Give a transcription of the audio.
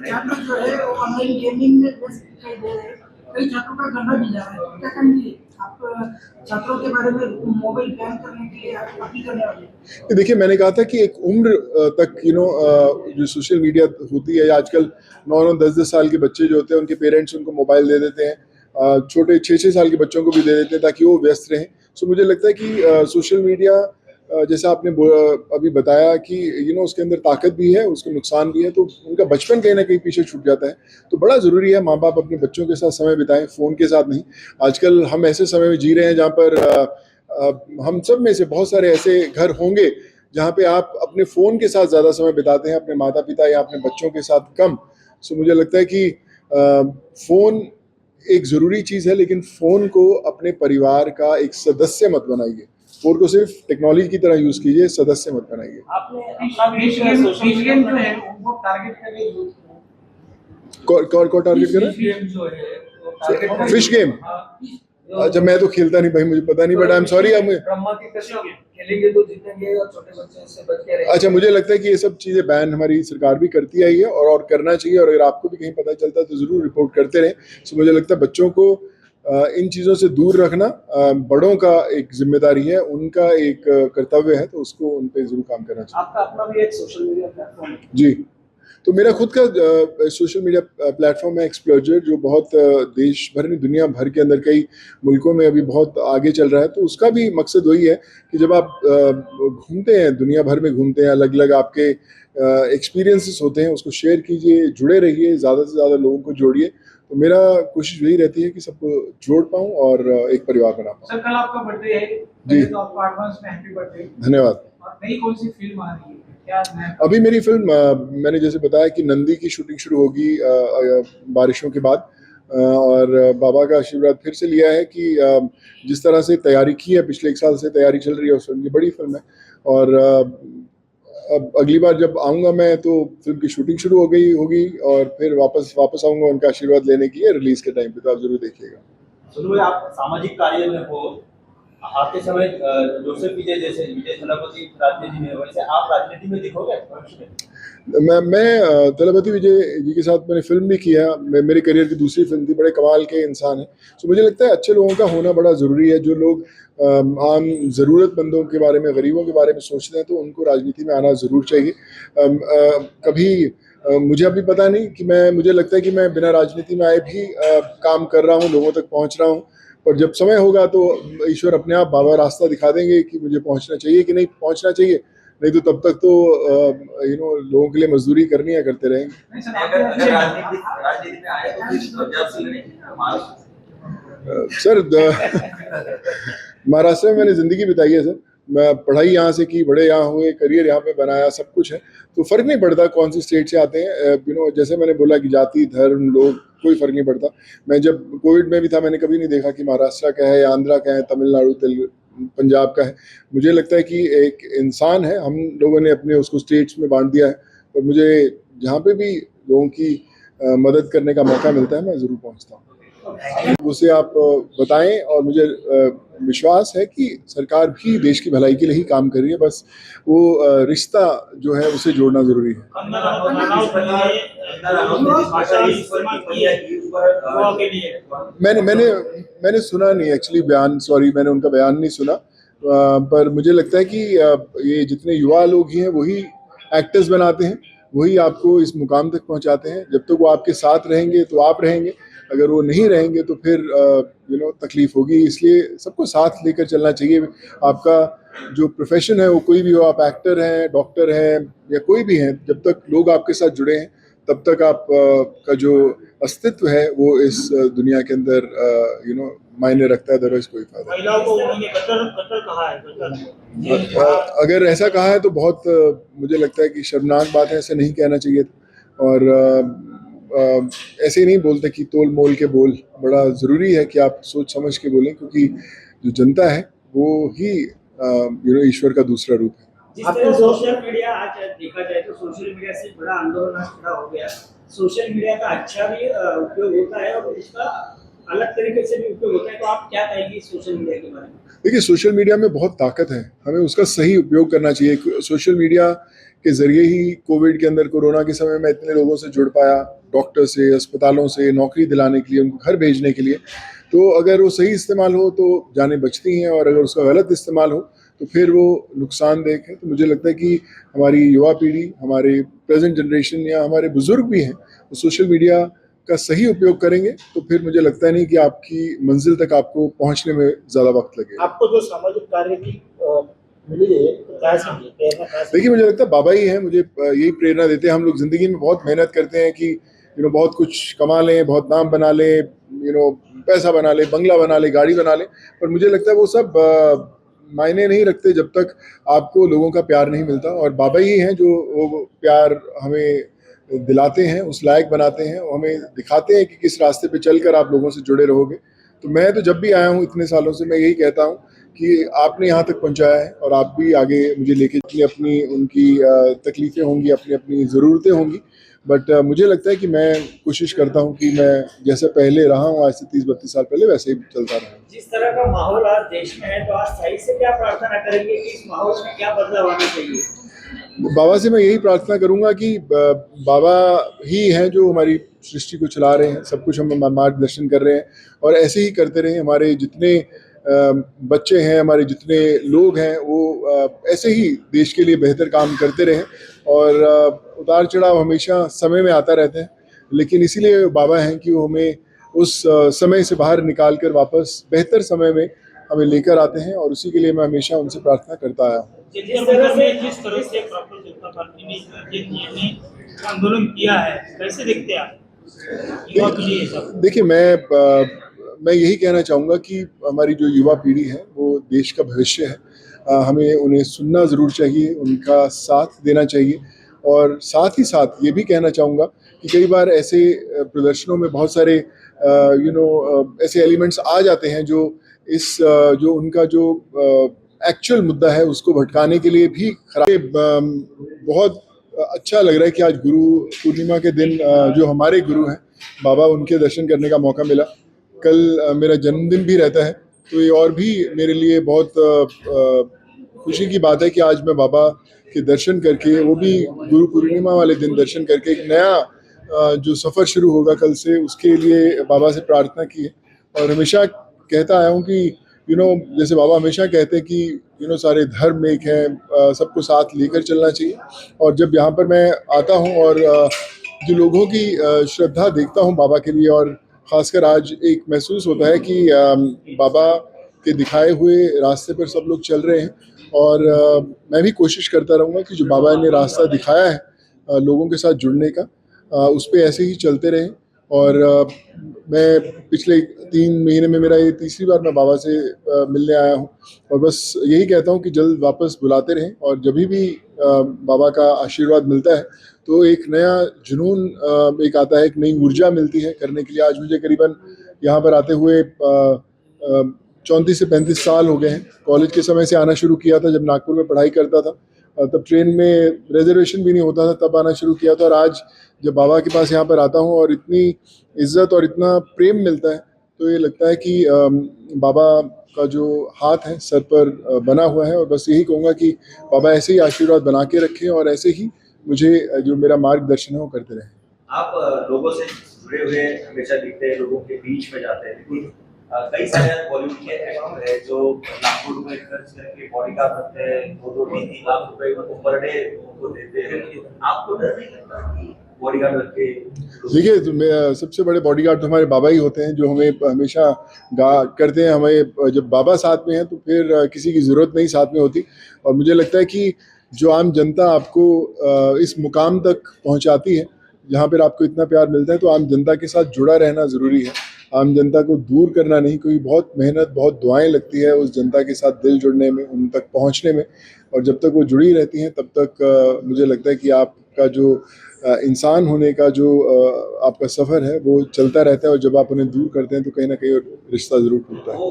छात्र जो है वो ऑनलाइन गेमिंग में व्यस्त दिखाई दे रहे हैं। कई छात्रों का गला भी जा रहा है, क्या कहेंगे आप छात्रों के बारे में मोबाइल बैन करने के लिए आप अपील करने वाले हैं? देखिए, मैंने कहा था कि एक उम्र तक जो सोशल मीडिया होती है आजकल 9-9 10-10 साल के बच्चे जो होते हैं उनके पेरेंट्स उनको मोबाइल दे देते हैं, छोटे 6-6 साल के बच्चों को भी दे देते हैं ताकि वो व्यस्त रहें। सो मुझे लगता है कि सोशल मीडिया जैसा आपने अभी बताया कि उसके अंदर ताकत भी है, उसके नुकसान भी है, तो उनका बचपन कहीं ना कहीं पीछे छूट जाता है। तो बड़ा ज़रूरी है माँ बाप अपने बच्चों के साथ समय बिताएं, फ़ोन के साथ नहीं। आजकल हम ऐसे समय में जी रहे हैं जहाँ पर हम सब में से बहुत सारे ऐसे घर होंगे जहाँ पे आप अपने फ़ोन के साथ ज़्यादा समय बिताते हैं, अपने माता पिता या अपने बच्चों के साथ कम। सो मुझे लगता है कि फ़ोन एक ज़रूरी चीज़ है, लेकिन फ़ोन को अपने परिवार का एक सदस्य मत बनाइए। फ़ोन को सिर्फ टेक्नोलॉजी की तरह यूज़ कीजिए, सदस्य मत बनाइए। कौन टारगेट कर रहा है? Fish game? अच्छा, मैं तो खेलता नहीं भाई, मुझे पता नहीं, बट आई एम सॉरी। खेलेंगे तो जीतेंगे और छोटे बच्चे से बच के रहेंगे। अच्छा, मुझे लगता है कि ये सब चीज़ें बैन हमारी सरकार भी करती आई है और करना चाहिए, और अगर आपको भी कहीं पता चलता है तो ज़रूर रिपोर्ट करते रहें। सो मुझे लगता है बच्चों को इन चीज़ों से दूर रखना बड़ों का एक जिम्मेदारी है, उनका एक कर्तव्य है, तो उसको उन पे ज़रूर काम करना चाहिए। आपका अपना भी एक सोशल मीडिया प्लेटफॉर्म है? जी, तो मेरा खुद का सोशल मीडिया प्लेटफॉर्म है एक्सप्लोजर, जो बहुत देश भर में, दुनिया भर के अंदर कई मुल्कों में अभी बहुत आगे चल रहा है। तो उसका भी मकसद वही है कि जब आप घूमते हैं, दुनिया भर में घूमते हैं, अलग अलग आपके एक्सपीरियंसेस होते हैं, उसको शेयर कीजिए, जुड़े रहिए, ज़्यादा से ज़्यादा लोगों को जोड़िए। तो मेरा कोशिश यही रहती है कि सबको जोड़ पाऊँ और एक परिवार बना पाऊँ। सर, कल आपका बर्थडे है जी, तो आपको एडवांस में हैप्पी बर्थडे। धन्यवाद। और नई कौन सी फिल्म आ रही है? अभी मेरी फिल्म, मैंने जैसे बताया कि नंदी की शूटिंग शुरू होगी बारिशों के बाद, और बाबा का आशीर्वाद फिर से लिया है कि जिस तरह से तैयारी की है, पिछले 1 साल से तैयारी चल रही है उस फिल्म की, बड़ी फिल्म है। और अब अगली बार जब आऊँगा मैं तो फिल्म की शूटिंग शुरू हो गई होगी, और फिर वापस आऊँगा उनका आशीर्वाद लेने के लिए रिलीज़ के टाइम पे, तो आप ज़रूर देखिएगा। सुनो, आप सामाजिक कार्य में हो, आते समय जोसेफ विजय जैसे विजय थलापति राजनीति में, वैसे आप राजनीति में दिखोगे भविष्य में? मैं तलपति विजय जी के साथ मैंने फिल्म भी किया, मेरे करियर की दूसरी फिल्म थी। बड़े कमाल के इंसान हैं। सो मुझे लगता है अच्छे लोगों का होना बड़ा ज़रूरी है। जो लोग आम ज़रूरतमंदों के बारे में, गरीबों के बारे में सोचते हैं, तो उनको राजनीति में आना ज़रूर चाहिए। कभी मुझे अभी पता नहीं कि मुझे लगता है कि मैं बिना राजनीति में आए भी काम कर रहा हूँ, लोगों तक पहुँच रहा हूँ। और जब समय होगा तो ईश्वर अपने आप, बाबा रास्ता दिखा देंगे कि मुझे पहुँचना चाहिए कि नहीं पहुँचना चाहिए। नहीं तो तब तक तो लोगों के लिए मजदूरी करनी है, करते रहेंगे। राजनीति में आए तो कुछ प्रत्याशी नहीं सर, महाराष्ट्र में मैंने ज़िंदगी बिताई है सर। मैं पढ़ाई यहाँ से की, बड़े यहाँ हुए, करियर यहाँ पे बनाया, सब कुछ है। तो फ़र्क नहीं पड़ता कौन सी स्टेट से आते हैं। जैसे मैंने बोला कि जाति, धर्म, लोग, कोई फ़र्क नहीं पड़ता। मैं जब कोविड में भी था, मैंने कभी नहीं देखा कि महाराष्ट्र का है या आंध्रा का है, तमिलनाडु, तेलुगु, पंजाब का है। मुझे लगता है कि एक इंसान है, हम लोगों ने अपने उसको स्टेट्स में बांट दिया है। और मुझे जहाँ पे भी लोगों की मदद करने का मौका मिलता है, मैं ज़रूर पहुँचता हूँ। उसे आप बताएं, और मुझे विश्वास है कि सरकार भी देश की भलाई के लिए ही काम कर रही है। बस वो रिश्ता जो है उसे जोड़ना ज़रूरी है। मैंने सुना नहीं एक्चुअली बयान, सॉरी, मैंने उनका बयान नहीं सुना। पर मुझे लगता है कि ये जितने युवा लोग हैं वही एक्टर्स बनाते हैं, वही आपको इस मुकाम तक पहुंचाते हैं। जब तक वो आपके साथ रहेंगे तो आप रहेंगे, अगर वो नहीं रहेंगे तो फिर तकलीफ होगी। इसलिए सबको साथ लेकर चलना चाहिए। आपका जो प्रोफेशन है वो कोई भी हो, आप एक्टर हैं, डॉक्टर हैं, या कोई भी हैं, जब तक लोग आपके साथ जुड़े हैं तब तक आप का जो अस्तित्व है वो इस दुनिया के अंदर मायने रखता है। अदरवाइज कोई फायदा नहीं। महिलाओं को उन्होंने कतर कहा है। अगर ऐसा कहा है तो बहुत मुझे लगता है कि शर्मनाक बात है, ऐसे नहीं कहना चाहिए। और ऐसे ही नहीं बोलते कि तोल मोल के बोल। बड़ा ज़रूरी है कि आप सोच समझ के बोलें, क्योंकि जो जनता है वो ही ईश्वर का दूसरा रूप है। जिस तरह सोशल मीडिया आज देखा जाए तो सोशल मीडिया से बड़ा आंदोलन आज खड़ा हो गया। सोशल मीडिया का अच्छा भी उपयोग होता है और उसका अलग तरीके से भी उपयोग होता है। तो आप क्या कहेंगे सोशल मीडिया के बारे में? देखिए, सोशल मीडिया में बहुत ताकत है, हमें उसका सही उपयोग करना चाहिए। सोशल मीडिया के ज़रिए ही कोविड के अंदर, कोरोना के समय में इतने लोगों से जुड़ पाया, डॉक्टर से, अस्पतालों से, नौकरी दिलाने के लिए, उनको घर भेजने के लिए। तो अगर वो सही इस्तेमाल हो तो जानें बचती हैं, और अगर उसका गलत इस्तेमाल हो तो फिर वो नुकसानदेह है। तो मुझे लगता है कि हमारी युवा पीढ़ी, हमारे प्रेजेंट जनरेशन या हमारे बुज़ुर्ग भी हैं, वो सोशल मीडिया का सही उपयोग करेंगे तो फिर मुझे लगता नहीं कि आपकी मंजिल तक आपको पहुंचने में ज़्यादा वक्त लगेगा। आपको जो सामाजिक कार्य की मिली है तो क्या समझे, प्रेरणा क्या समझे? देखिए, मुझे लगता है बाबा ही हैं, मुझे यही प्रेरणा देते हैं। हम लोग ज़िंदगी में बहुत मेहनत करते हैं कि बहुत कुछ कमा लें, बहुत नाम बना लें, पैसा बना लें, बंगला बना लें, गाड़ी बना लें, पर मुझे लगता है वो सब मायने नहीं रखते जब तक आपको लोगों का प्यार नहीं मिलता। और बाबा ही हैं जो वो प्यार हमें दिलाते हैं, उस लायक बनाते हैं, और हमें दिखाते हैं कि किस रास्ते पे चलकर आप लोगों से जुड़े रहोगे। तो मैं तो जब भी आया हूँ इतने सालों से, मैं यही कहता हूँ कि आपने यहाँ तक पहुँचाया है और आप भी आगे मुझे लेके चलिए। अपनी उनकी तकलीफ़ें होंगी, अपनी अपनी ज़रूरतें होंगी, बट मुझे लगता है कि मैं कोशिश करता हूँ कि मैं जैसे पहले रहा हूँ आज से 30-32 साल पहले, वैसे ही चलता रहा। जिस तरह का माहौल आज देश में है, तो आज सही से क्या प्रार्थना करेंगे कि इस माहौल में क्या बदलाव आना चाहिए? बाबा से मैं यही प्रार्थना करूंगा कि बाबा ही हैं जो हमारी सृष्टि को चला रहे हैं, सब कुछ हम मार्गदर्शन कर रहे हैं, और ऐसे ही करते रहें। हमारे जितने बच्चे हैं, हमारे जितने लोग हैं, वो ऐसे ही देश के लिए बेहतर काम करते रहें। और उतार चढ़ाव हमेशा समय में आता रहता है, लेकिन इसीलिए बाबा हैं कि वो हमें उस समय से बाहर निकाल कर वापस बेहतर समय में हमें लेकर आते हैं, और उसी के लिए मैं हमेशा उनसे प्रार्थना करता आया हूँ। जिस तरह से प्रफुल्ल जनता पार्टी ने आंदोलन किया है, कैसे देखते हैं आप युवा पीढ़ी ये सब? देखिए, मैं यही कहना चाहूँगा कि हमारी जो युवा पीढ़ी है वो देश का भविष्य है। हमें उन्हें सुनना ज़रूर चाहिए, उनका साथ देना चाहिए, और साथ ही साथ ये भी कहना चाहूँगा कि कई बार ऐसे प्रदर्शनों में बहुत सारे ऐसे एलिमेंट्स आ जाते हैं जो जो उनका जो एक्चुअल मुद्दा है उसको भटकाने के लिए भी खराब। बहुत अच्छा लग रहा है कि आज गुरु पूर्णिमा के दिन जो हमारे गुरु हैं बाबा, उनके दर्शन करने का मौका मिला। कल मेरा जन्मदिन भी रहता है, तो ये और भी मेरे लिए बहुत खुशी की बात है कि आज मैं बाबा के दर्शन करके, वो भी गुरु पूर्णिमा वाले दिन दर्शन करके, एक नया जो सफ़र शुरू होगा कल से, उसके लिए बाबा से प्रार्थना की है। और हमेशा कहता आया हूँ कि जैसे बाबा हमेशा कहते हैं कि सारे धर्म एक हैं, सबको साथ लेकर चलना चाहिए। और जब यहाँ पर मैं आता हूँ और जो लोगों की श्रद्धा देखता हूँ बाबा के लिए, और ख़ासकर आज एक महसूस होता है कि बाबा के दिखाए हुए रास्ते पर सब लोग चल रहे हैं, और मैं भी कोशिश करता रहूँगा कि जो बाबा ने रास्ता दिखाया है लोगों के साथ जुड़ने का, उस पर ऐसे ही चलते रहें। और मैं पिछले 3 महीने में मेरा ये तीसरी बार मैं बाबा से मिलने आया हूँ, और बस यही कहता हूँ कि जल्द वापस बुलाते रहें। और जब भी बाबा का आशीर्वाद मिलता है तो एक नया जुनून एक आता है, एक नई ऊर्जा मिलती है करने के लिए। आज मुझे करीबन यहाँ पर आते हुए 34 से 35 साल हो गए हैं। कॉलेज के समय से आना शुरू किया था, जब नागपुर में पढ़ाई करता था, तब ट्रेन में रिजर्वेशन भी नहीं होता था, तब आना शुरू किया था। और आज जब बाबा के पास यहाँ पर आता हूँ और इतनी इज्जत और इतना प्रेम मिलता है, तो ये लगता है कि बाबा का जो हाथ है सर पर बना हुआ है। और बस यही कहूँगा कि बाबा ऐसे ही आशीर्वाद बना के रखें, और ऐसे ही मुझे जो मेरा मार्गदर्शन है वो करते रहें। आप लोगों से जुड़े हुए हमेशा दिखते हैं, लोगों के बीच में जाते हैं, लेकिन कई सारे बॉलीवुड के एक्टर हैं जो लाखों रुपए खर्च करके बॉडीगार्ड रखते हैं, 2-3 लाख रुपए पर डे उनको देते हैं। आपको डर नहीं लगता कि बॉडीगार्ड रख के? देखिए, सबसे बड़े बॉडीगार्ड तो हमारे बाबा ही होते हैं, जो हमें हमेशा करते हैं। हमें जब बाबा साथ में हैं तो फिर किसी की ज़रूरत नहीं साथ में होती। और मुझे लगता है कि जो आम जनता आपको इस मुकाम तक पहुंचाती है, जहाँ पर आपको इतना प्यार मिलता है, तो आम जनता के साथ जुड़ा रहना ज़रूरी है। आम जनता को दूर करना नहीं, कोई बहुत मेहनत, बहुत दुआएं लगती है उस जनता के साथ दिल जुड़ने में, उन तक पहुंचने में। और जब तक वो जुड़ी रहती हैं तब तक मुझे लगता है कि आपका जो इंसान होने का जो आपका सफ़र है वो चलता रहता है। और जब आप उन्हें दूर करते हैं तो कहीं ना कहीं रिश्ता ज़रूर टूटता है।